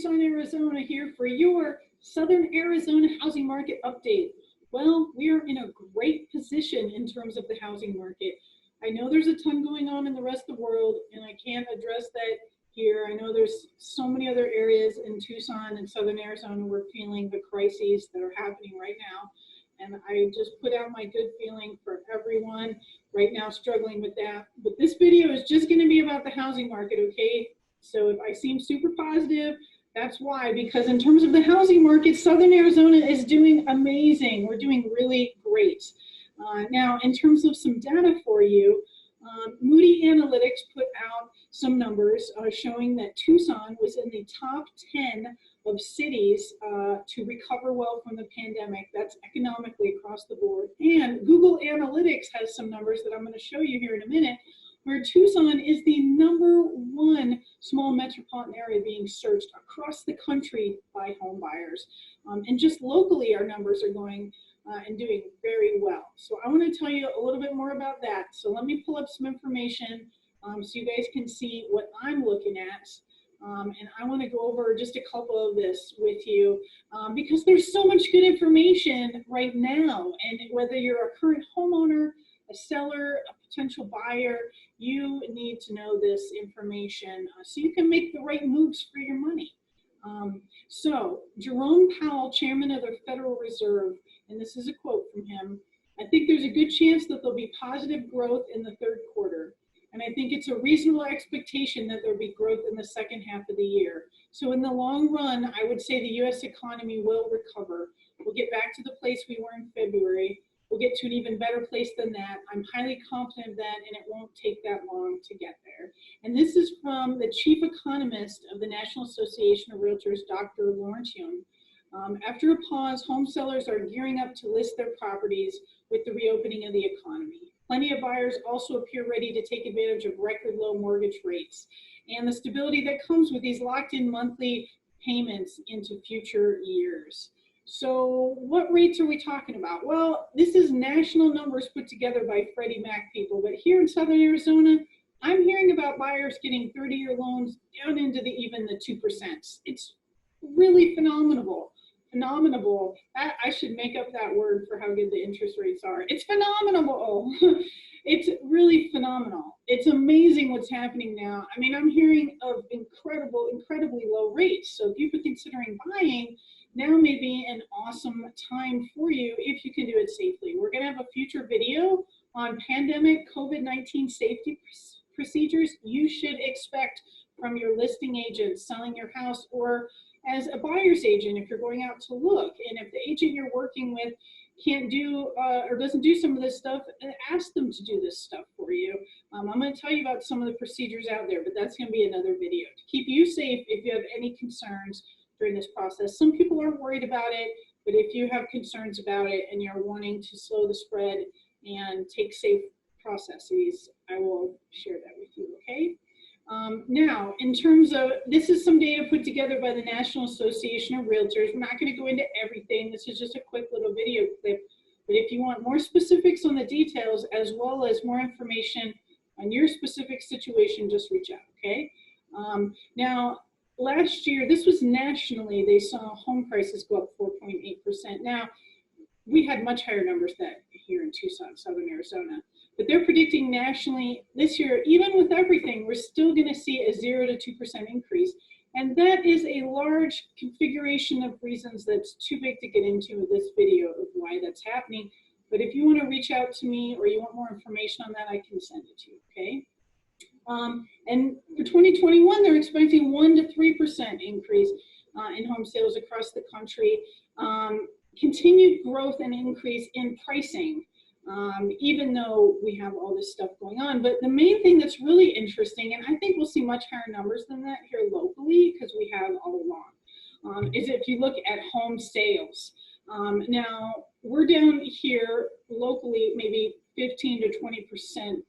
Tucson, Arizona here for your Southern Arizona housing market update. Well, we are in a great position in terms of the housing market. I know there's a ton going on in the rest of the world, and I can't address that here. I know there's so many other areas in Tucson and Southern Arizona we're feeling the crises that are happening right now. And I just put out my good feeling for everyone right now struggling with that. But this video is just going to be about the housing market, okay? So if I seem super positive, that's why, because in terms of the housing market, Southern Arizona is doing amazing. We're doing really great. Now, in terms of some data for you, Moody Analytics put out some numbers showing that Tucson was in the top 10 of cities to recover well from the pandemic. That's economically across the board. And Google Analytics has some numbers that I'm going to show you here in a minute, where Tucson is the #1 small metropolitan area being searched across the country by home buyers. And just locally, our numbers are going and doing very well. So I want to tell you a little bit more about that. So let me pull up some information so you guys can see what I'm looking at. And I want to go over just a couple of this with you because there's so much good information right now. And whether you're a current homeowner, a seller, a potential buyer, you need to know this information so you can make the right moves for your money. So Jerome Powell, chairman of the Federal Reserve, and this is a quote from him, "I think there's a good chance that there'll be positive growth in the third quarter. And I think it's a reasonable expectation that there'll be growth in the second half of the year. So in the long run, I would say the U.S. economy will recover. We'll get back to the place we were in February. We'll get to an even better place than that. I'm highly confident of that, and it won't take that long to get there." And this is from the chief economist of the National Association of Realtors, Dr. Lawrence Young. After a pause, home sellers are gearing up to list their properties with the reopening of the economy. Plenty of buyers also appear ready to take advantage of record low mortgage rates and the stability that comes with these locked in monthly payments into future years. So what rates are we talking about? Well, this is national numbers put together by Freddie Mac people, but here in Southern Arizona, I'm hearing about buyers getting 30-year loans down into even the 2%. It's really phenomenal. Phenomenal. I should make up that word for how good the interest rates are. It's phenomenal. It's really phenomenal. It's amazing what's happening now. I mean, I'm hearing of incredibly low rates. So if you've been considering buying, now may be an awesome time for you if you can do it safely. We're going to have a future video on pandemic COVID-19 safety procedures you should expect from your listing agent selling your house, or as a buyer's agent if you're going out to look. And if the agent you're working with can't do or doesn't do some of this stuff, ask them to do this stuff for you. I'm going to tell you about some of the procedures out there, but that's going to be another video to keep you safe if you have any concerns during this process. Some people aren't worried about it, but if you have concerns about it and you're wanting to slow the spread and take safe processes, I will share that with you, okay? Now, in terms of, this is some data put together by the National Association of Realtors. We're not going to go into everything. This is just a quick little video clip. But if you want more specifics on the details, as well as more information on your specific situation, just reach out, okay? Now, last year, this was nationally, they saw home prices go up 4.8%. Now, we had much higher numbers that here in Tucson, Southern Arizona. But they're predicting nationally this year, even with everything, we're still going to see a 0 to 2% increase. And that is a large configuration of reasons that's too big to get into with this video of why that's happening. But if you want to reach out to me or you want more information on that, I can send it to you, okay? And for 2021, they're expecting 1 to 3% increase in home sales across the country. Continued growth and increase in pricing. Even though we have all this stuff going on. But the main thing that's really interesting, and I think we'll see much higher numbers than that here locally because we have all along, is if you look at home sales. Now, we're down here locally maybe 15 to 20%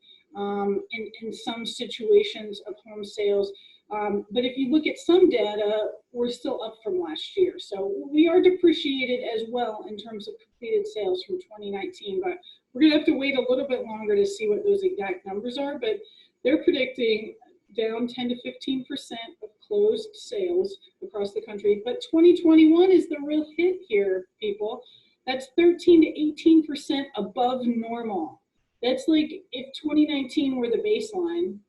in some situations of home sales. But if you look at some data, we're still up from last year. So we are depreciated as well in terms of completed sales from 2019, but we're gonna have to wait a little bit longer to see what those exact numbers are, but they're predicting down 10 to 15% of closed sales across the country. But 2021 is the real hit here, people. That's 13 to 18% above normal. That's like if 2019 were the baseline,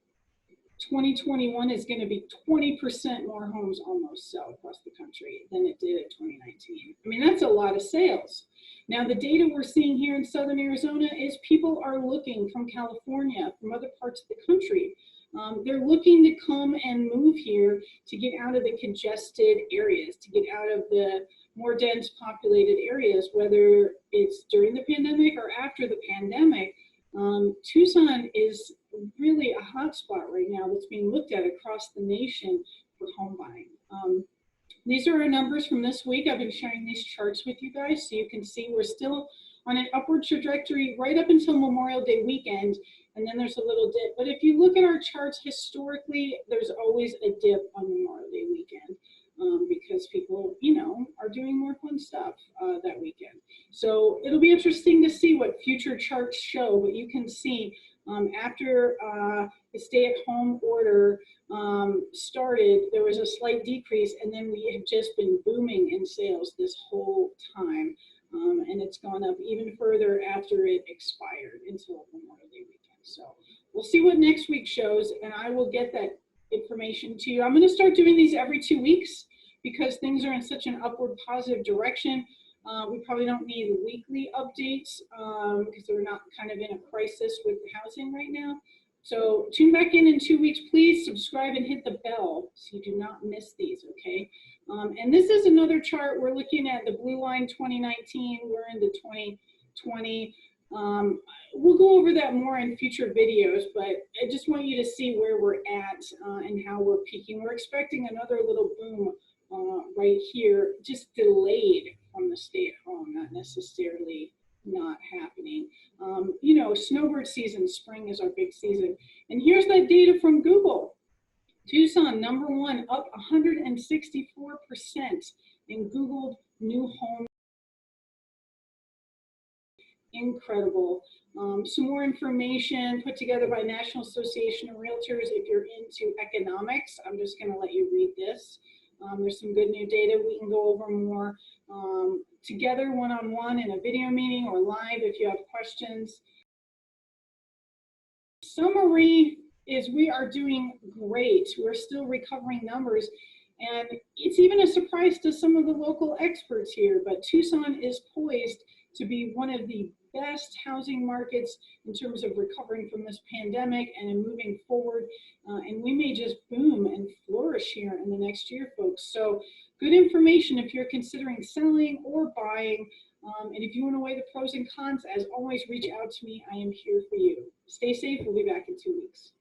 2021 is going to be 20% more homes almost sell across the country than it did in 2019. I mean, that's a lot of sales. Now, the data we're seeing here in Southern Arizona is people are looking from California, from other parts of the country. They're looking to come and move here to get out of the congested areas, to get out of the more dense populated areas, whether it's during the pandemic or after the pandemic. Tucson is really a hot spot right now that's being looked at across the nation for home buying. These are our numbers from this week. I've been sharing these charts with you guys so you can see we're still on an upward trajectory right up until Memorial Day weekend, and then there's a little dip. But if you look at our charts historically, there's always a dip on Memorial Day weekend. Because people, you know, are doing more fun stuff that weekend. So it'll be interesting to see what future charts show, but you can see after the stay-at-home order started, there was a slight decrease, and then we have just been booming in sales this whole time. And it's gone up even further after it expired until Memorial Day weekend. So we'll see what next week shows, and I will get that information to you. I'm going to start doing these every 2 weeks because things are in such an upward positive direction. We probably don't need weekly updates because we're not kind of in a crisis with housing right now. So tune back in 2 weeks. Please subscribe and hit the bell so you do not miss these, okay? And this is another chart. We're looking at the blue line 2019. We're into 2020. We'll go over that more in future videos, but I just want you to see where we're at and how we're peaking. We're expecting another little boom right here, just delayed from the stay-at-home, not necessarily not happening. You know, snowbird season, spring is our big season. And here's that data from Google. Tucson, #1, up 164% in Googled new home. Incredible. Some more information put together by National Association of Realtors. If you're into economics, I'm just going to let you read this. There's some good new data. We can go over more together one-on-one in a video meeting or live if you have questions. Summary is we are doing great. We're still recovering numbers. And it's even a surprise to some of the local experts here, but Tucson is poised to be one of the best housing markets in terms of recovering from this pandemic and in moving forward. And we may just boom and flourish here in the next year, folks. So good information if you're considering selling or buying. And if you want to weigh the pros and cons, as always, reach out to me. I am here for you. Stay safe. We'll be back in 2 weeks.